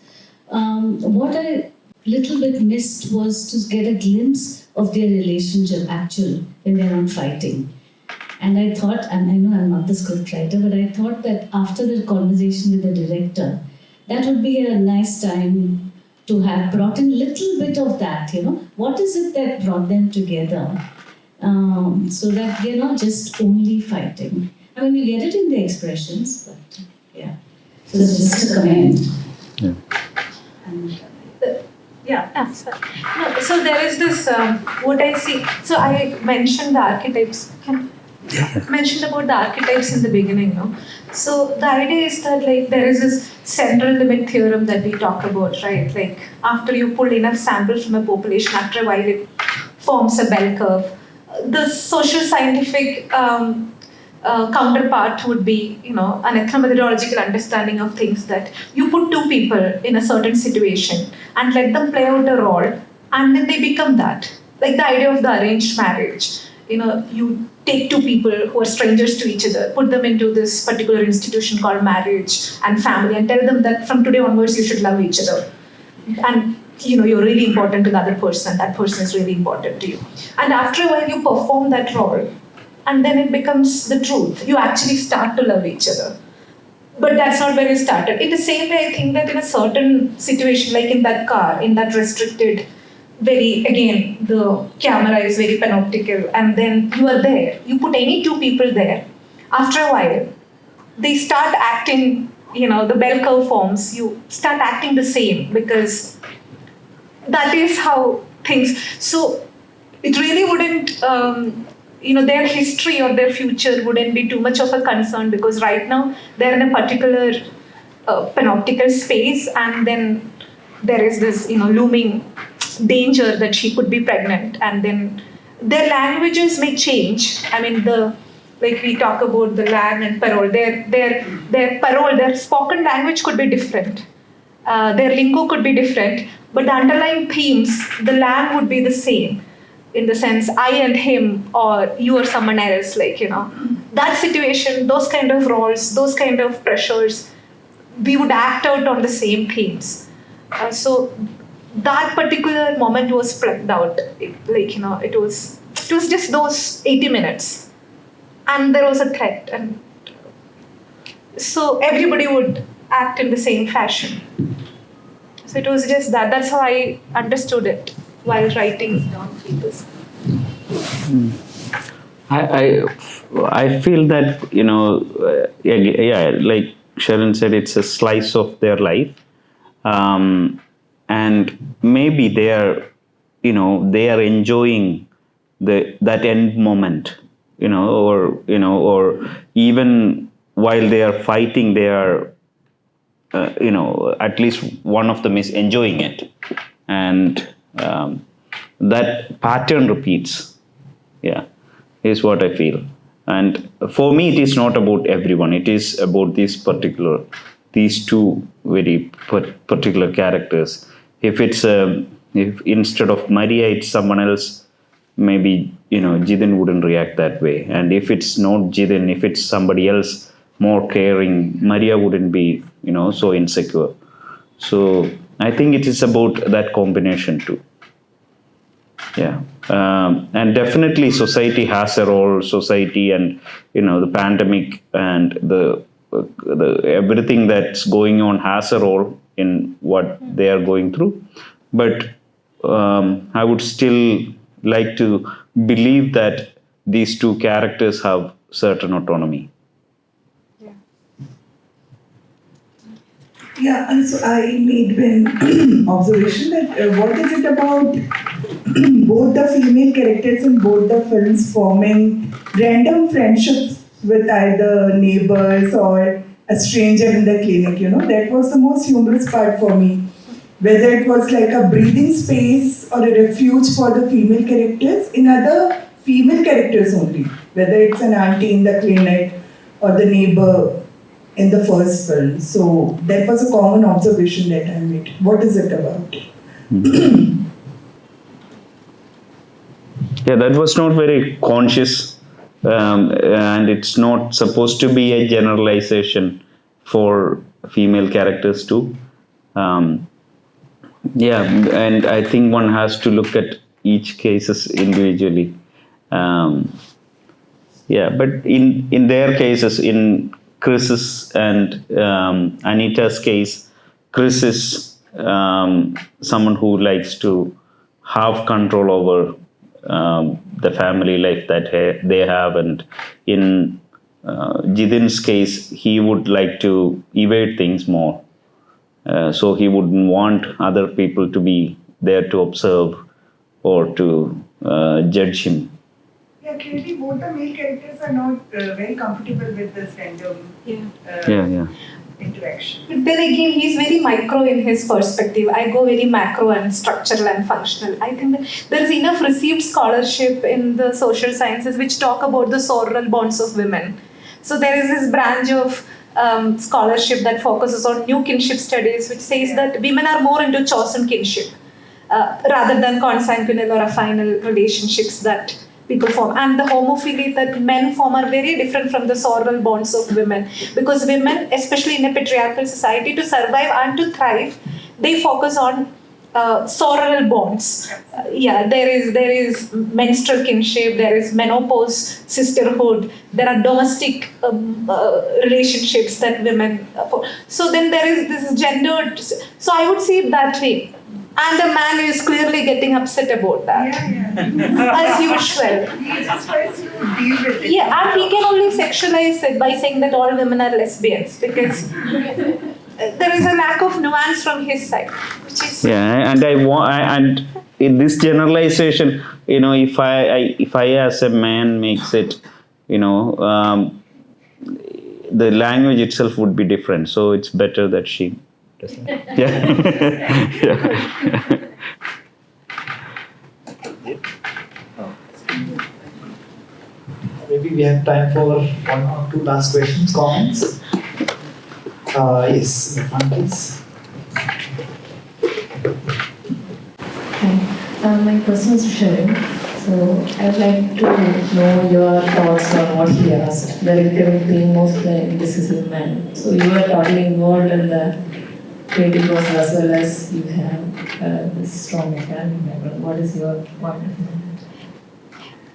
What I little bit missed was to get a glimpse of their relationship actually when they're not fighting. And I thought, and I know I'm not the scriptwriter, but I thought that after the conversation with the director, that would be a nice time to have brought in a little bit of that, What is it that brought them together? So that they're not just only fighting. I mean, you get it in the expressions, but yeah. So it's just a comment. Yeah. So there is this, what I see. So I mentioned the archetypes. Mentioned about the archetypes in the beginning, no? So the idea is that there is this central limit theorem that we talk about, right? Like after you pull enough samples from a population, after a while it forms a bell curve. The social scientific counterpart would be, an ethnomethodological understanding of things that you put two people in a certain situation and let them play out a role, and then they become that. Like the idea of the arranged marriage. You take two people who are strangers to each other, put them into this particular institution called marriage and family, and tell them that from today onwards you should love each other. And you're really important to the other person, that person is really important to you. And after a while you perform that role, and then it becomes the truth. You actually start to love each other. But that's not where you started. In the same way, I think that in a certain situation, like in that car, in that restricted, the camera is very panoptical, and then you are there. You put any two people there. After a while, they start acting, the bell curve forms, you start acting the same because that is how things. So it really wouldn't, their history or their future wouldn't be too much of a concern because right now they're in a particular panoptical space, and then there is this, looming danger that she could be pregnant, and then their languages may change. I mean, we talk about the lang and parole. Their parole, their spoken language could be different. Their lingo could be different, but the underlying themes, the lang would be the same. In the sense, I and him, or you or someone else, that situation, those kind of roles, those kind of pressures, we would act out on the same themes. So that particular moment was plucked out. It was just those 80 minutes, and there was a threat, and so everybody would act in the same fashion. So it was just that. That's how I understood it while writing down papers. I feel that like Sherin said, it's a slice of their life. And maybe they are enjoying that end moment, or even while they are fighting, they are, at least one of them is enjoying it, and that pattern repeats. Yeah, is what I feel. And for me, it is not about everyone. It is about these two very particular characters. If instead of Maria, it's someone else, maybe, Jidin wouldn't react that way. And if it's not Jidin, if it's somebody else more caring, Maria wouldn't be, so insecure. So I think it is about that combination too. Yeah. And definitely society has a role, society and, the pandemic and the everything that's going on has a role in what they are going through. But I would still like to believe that these two characters have certain autonomy. Yeah, and so I made an observation that what is it about both the female characters in both the films forming random friendships with either neighbors or a stranger in the clinic, that was the most humorous part for me. Whether it was like a breathing space or a refuge for the female characters in other female characters only, whether it's an auntie in the clinic or the neighbor in the first film. So that was a common observation that I made. What is it about? Yeah, that was not very conscious, and it's not supposed to be a generalization for female characters too. Yeah, and I think one has to look at each cases individually. Yeah, but in their cases, in Chris's and Anita's case, Chris is someone who likes to have control over the family life that they have, and in Jithin's case, he would like to evade things more. So he wouldn't want other people to be there to observe or to judge him. Yeah, clearly both the male characters are not very comfortable with this random interaction. But then again, he's very micro in his perspective. I go very macro and structural and functional. I think that there is enough received scholarship in the social sciences which talk about the sororel bonds of women. So there is this branch of scholarship that focuses on new kinship studies, which says that women are more into chosen kinship rather than consanguineal or affinal relationships that people form. And the homophily that men form are very different from the sororel bonds of women, because women, especially in a patriarchal society, to survive and to thrive, they focus on sororel bonds. There is menstrual kinship, there is menopause sisterhood, there are domestic relationships that women so then there is this gendered, so I would see it that way. And the man is clearly getting upset about that. As usual. He just tries to deal with it. Yeah, and he can only sexualize it by saying that all women are lesbians, because there is a lack of nuance from his side, which is and and in this generalization, if I as a man makes it, the language itself would be different. So it's better that she doesn't. Maybe we have time for one or two last questions, comments. Yes, in the front, please. Hi, my question is Sherin. So I would like to know your thoughts on what he asked, the recurring theme of the indecisive man. So you are totally involved in the creative process as well as you have this strong academic background. What is your point of view?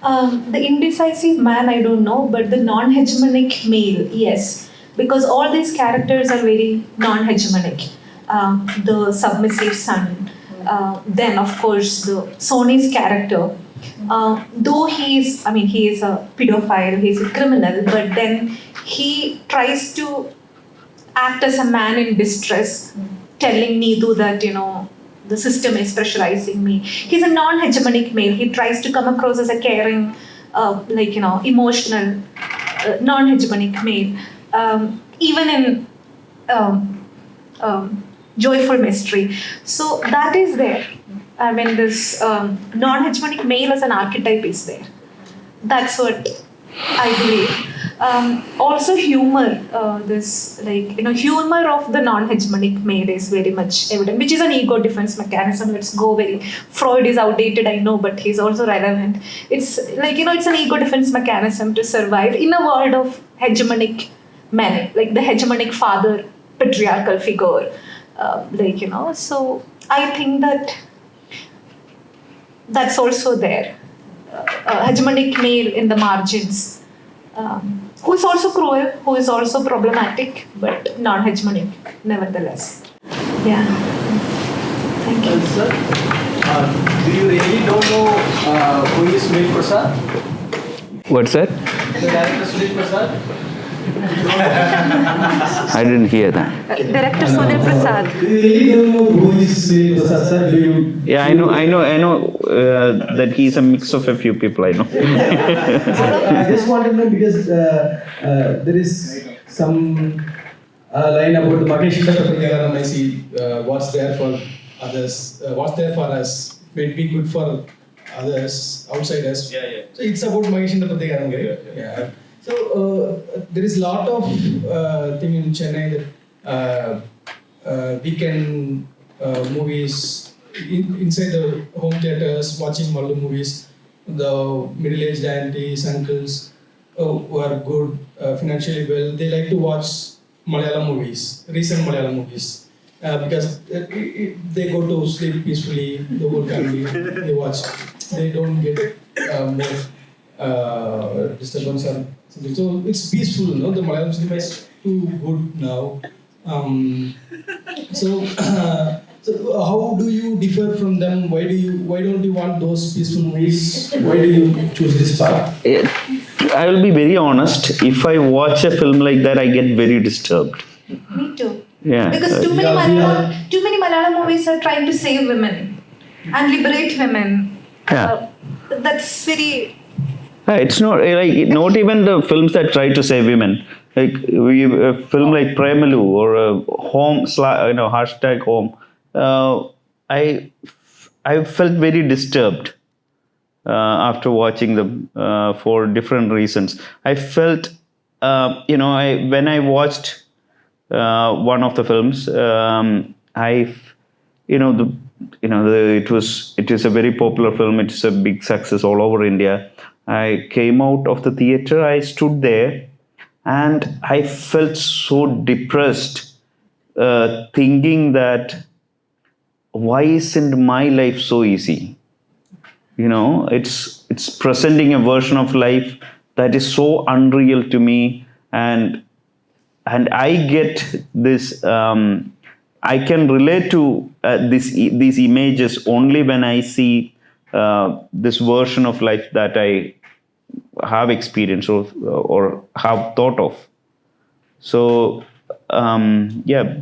the indecisive man, I don't know, but the non-hegemonic male, yes. Because all these characters are very non-hegemonic. The submissive son, then of course the Sony's character, though he is a pedophile, he's a criminal, but then he tries to act as a man in distress, telling Needu that, the system is pressurizing me. He's a non-hegemonic male. He tries to come across as a caring, emotional, non-hegemonic male. Even in Joyful Mystery. So that is there. This non-hegemonic male as an archetype is there. That's what I believe. Also humor, humor of the non-hegemonic male is very much evident, which is an ego defense mechanism. Let's go Freud is outdated, I know, but he's also relevant. It's it's an ego defense mechanism to survive in a world of hegemonic men, like the hegemonic father, patriarchal figure, so I think that's also there. Hegemonic male in the margins, who is also cruel, who is also problematic, but non-hegemonic nevertheless. Yeah. Thank you. Sir, do you really don't know who is Sunil Prasad? What's that? The director Sunil Prasad? I didn't hear that. Director Sunil Prasad. Do you really don't know who is Sunil Prasad, sir? Do you? Yeah, I know that he's a mix of a few people I know. I just want to know because there is some line about the Mageshita Kapilagaram. I see what's there for others, what's there for us may be good for others, outsiders. Yeah. So it's about Mageshita Kapilagaram, right? Yeah. So there is a lot of thing in Chennai that weekend movies inside the home theaters, watching Mallu movies. The middle-aged aunties, uncles who are good financially well, they like to watch Malayalam movies, recent Malayalam movies, because they go to sleep peacefully. The whole family they watch. They don't get more disturbance or something. So it's peaceful. No, the Malayalam cinema is too good now. So how do you differ from them? Why don't you want those peaceful movies? Why do you choose this path? I will be very honest. If I watch a film like that, I get very disturbed. Me too. Yeah. Because too many Malayalam movies are trying to save women and liberate women. Yeah. That's very. It's not like not even the films that try to save women. Like a film like Premalu or Home hashtag Home. I felt very disturbed after watching them for different reasons. I felt when I watched one of the films, it is a very popular film. It is a big success all over India. I came out of the theater. I stood there, and I felt so depressed, thinking that why isn't my life so easy? It's presenting a version of life that is so unreal to me, and I get this. I can relate to these images only when I see this version of life that I have experienced or have thought of. So, yeah.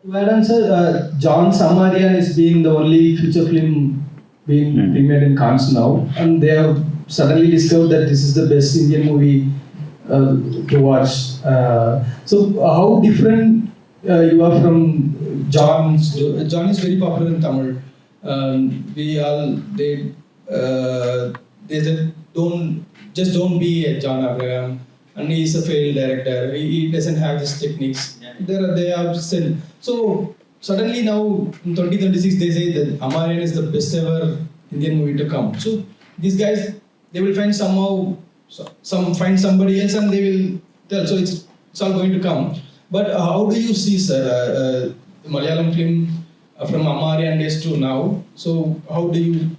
Well done, sir. John Samarian is being the only feature film being premiered in Cannes now, and they have suddenly discovered that this is the best Indian movie to watch. So, how different you are from John? John is very popular in Tamil. They said don't be a John Abraham, and he is a failed director. He doesn't have these techniques. They are still. So suddenly now in 2026 they say that Amarian is the best ever Indian movie to come. So these guys, they will find find somebody else and they will tell. So it's all going to come. But how do you see, sir, Malayalam film from Amarian days to now? So how do you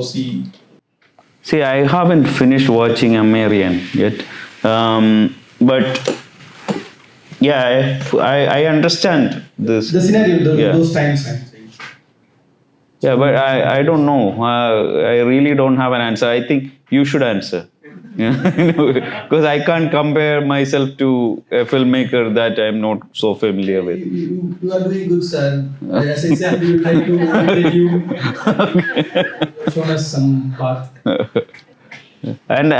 see? See, I haven't finished watching Amarian yet, but yeah, I understand this. The scenario, those times. Yeah, but I don't know. I really don't have an answer. I think you should answer. Because I can't compare myself to a filmmaker that I'm not so familiar with. You are doing good, sir. As I said, we will try to imitate you. Show us some path. And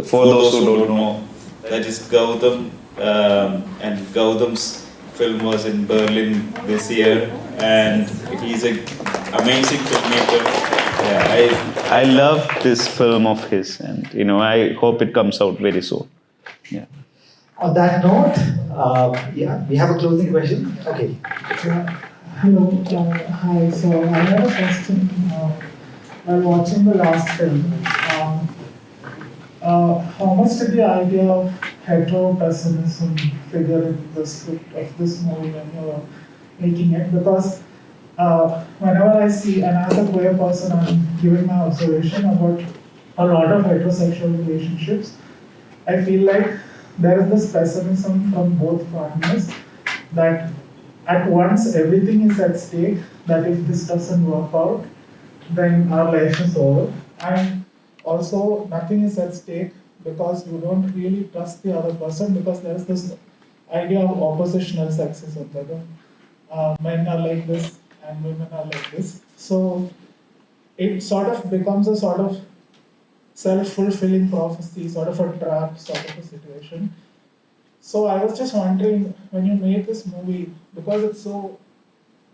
for those who don't know, that is Gautam, and Gautam's film was in Berlin this year, and he's an amazing filmmaker. Yeah, I love this film of his, and I hope it comes out very soon. Yeah. On that note, we have a closing question. Okay. Hello, hi. So I have a question. While watching the last film, how much did the idea of hetero-pessimism figure in the script of this movie when you were making it? Because whenever I see, and as a queer person, I'm giving my observation about a lot of heterosexual relationships, I feel like there is this pessimism from both partners that at once everything is at stake, that if this doesn't work out, then our life is over. And also nothing is at stake because you don't really trust the other person, because there is this idea of oppositional sexism, whether men are like this and women are like this. So it sort of becomes a sort of self-fulfilling prophecy, sort of a trap, sort of a situation. So I was just wondering, when you made this movie, because it's so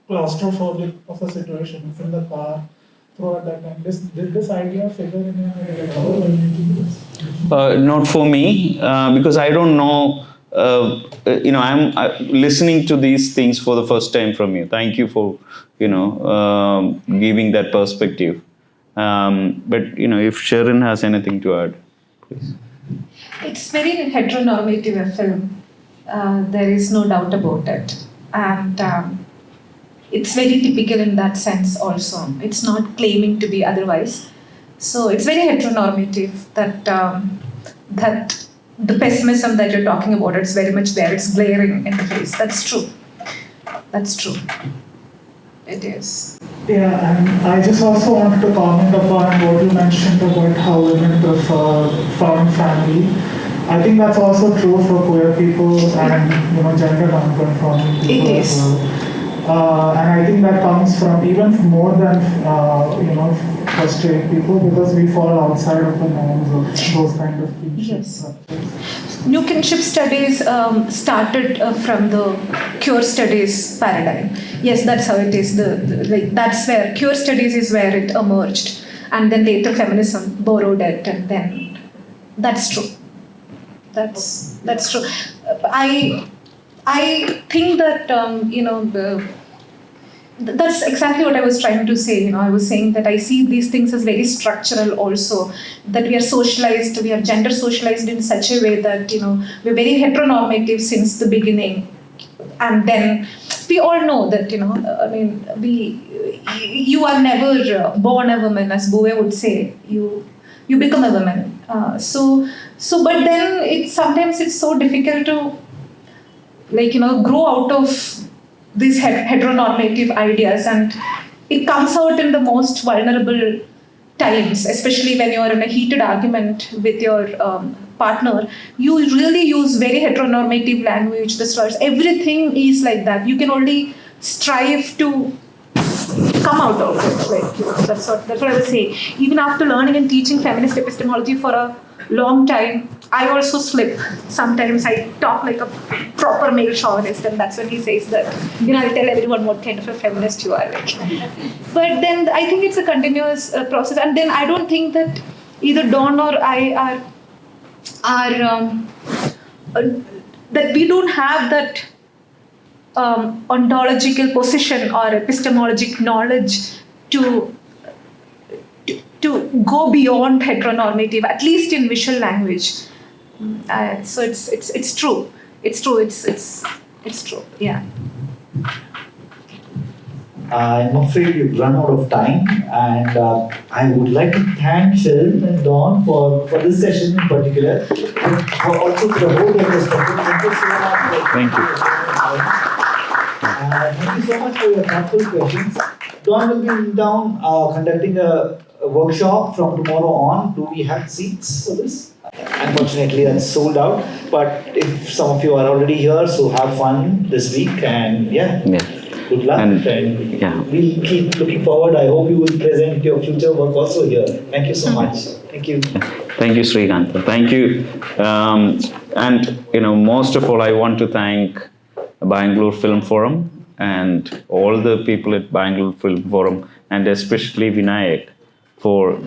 claustrophobic of a situation, it's in the car throughout that time, did this idea figure in your head at all when you did this? Not for me, because I don't know. I'm listening to these things for the first time from you. Thank you for, giving that perspective. But if Sherin has anything to add, please. It's very heteronormative a film. There is no doubt about it, and it's very typical in that sense. Also, it's not claiming to be otherwise. So it's very heteronormative. That the pessimism that you're talking about, it's very much there. It's glaring in the face. That's true. That's true. It is. Yeah, and I just also wanted to comment upon what you mentioned about how women prefer found family. I think that's also true for queer people and gender non-conforming people It as is. well. And I think that comes from even more than for straight people, because we fall outside of the norms of those kind of kinship structures. New kinship studies started from the queer studies paradigm. Yes, that's how it is. That's where queer studies is where it emerged, and then later feminism borrowed it, and then that's true. That's true. I think that that's exactly what I was trying to say. I was saying that I see these things as very structural also, that we are socialized, we are gender socialized in such a way that, we're very heteronormative since the beginning. And then we all know that, you are never born a woman, as Goethe would say, you become a woman. But then sometimes it's so difficult to, grow out of these heteronormative ideas, and it comes out in the most vulnerable times, especially when you are in a heated argument with your partner. You really use very heteronormative language, the slurs, everything is like that. You can only strive to come out of it. That's what I was saying. Even after learning and teaching feminist epistemology for a long time, I also slip. Sometimes I talk like a proper male chauvinist, and that's when he says that, I'll tell everyone what kind of a feminist you are. But then I think it's a continuous process, and then I don't think that either Don or I are that we don't have that ontological position or epistemologic knowledge to go beyond heteronormative, at least in visual language. So it's true. It's true. It's true. Yeah. I'm afraid we've run out of time, and I would like to thank Sherin and Don for this session in particular, and also for the whole retrospective. Thank you so much. Thank you. Thank you so much for your thoughtful questions. Don will be in town conducting a workshop from tomorrow on. Do we have seats for this? Unfortunately, that's sold out. But if some of you are already here, so have fun this week, and good luck. And we'll keep looking forward. I hope you will present your future work also here. Thank you so much. Thank you. Thank you, Srikanth. Thank you. And most of all, I want to thank Bangalore Film Forum and all the people at Bangalore Film Forum, and especially Vinayak, for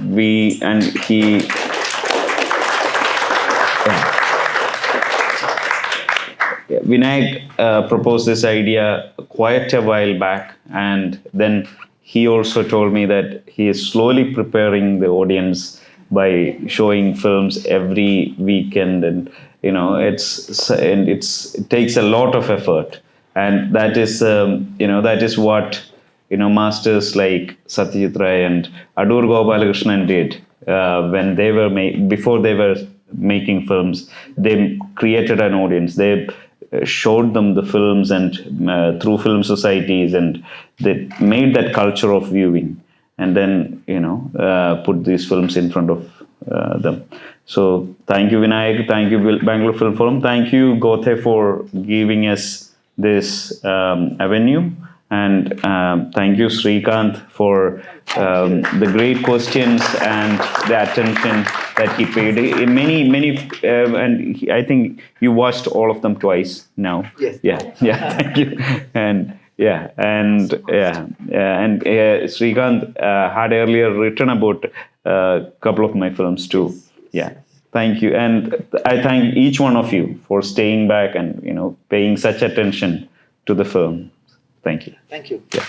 Vinayak proposed this idea quite a while back, and then he also told me that he is slowly preparing the audience by showing films every weekend, and it takes a lot of effort, and that is what masters like Satyajit Ray and Adur Gopalakrishnan did when they were before they were making films. They created an audience. They showed them the films and through film societies, and they made that culture of viewing, and then put these films in front of them. So thank you, Vinayak. Thank you, Bangalore Film Forum. Thank you, Goethe, for giving us this avenue. And thank you, Srikanth, for the great questions and the attention that he paid. Many, and I think you watched all of them twice now. Yes. Yeah. Thank you. And Srikanth had earlier written about a couple of my films too. Yeah. Thank you, and I thank each one of you for staying back and paying such attention to the film. Thank you. Thank you. Yeah.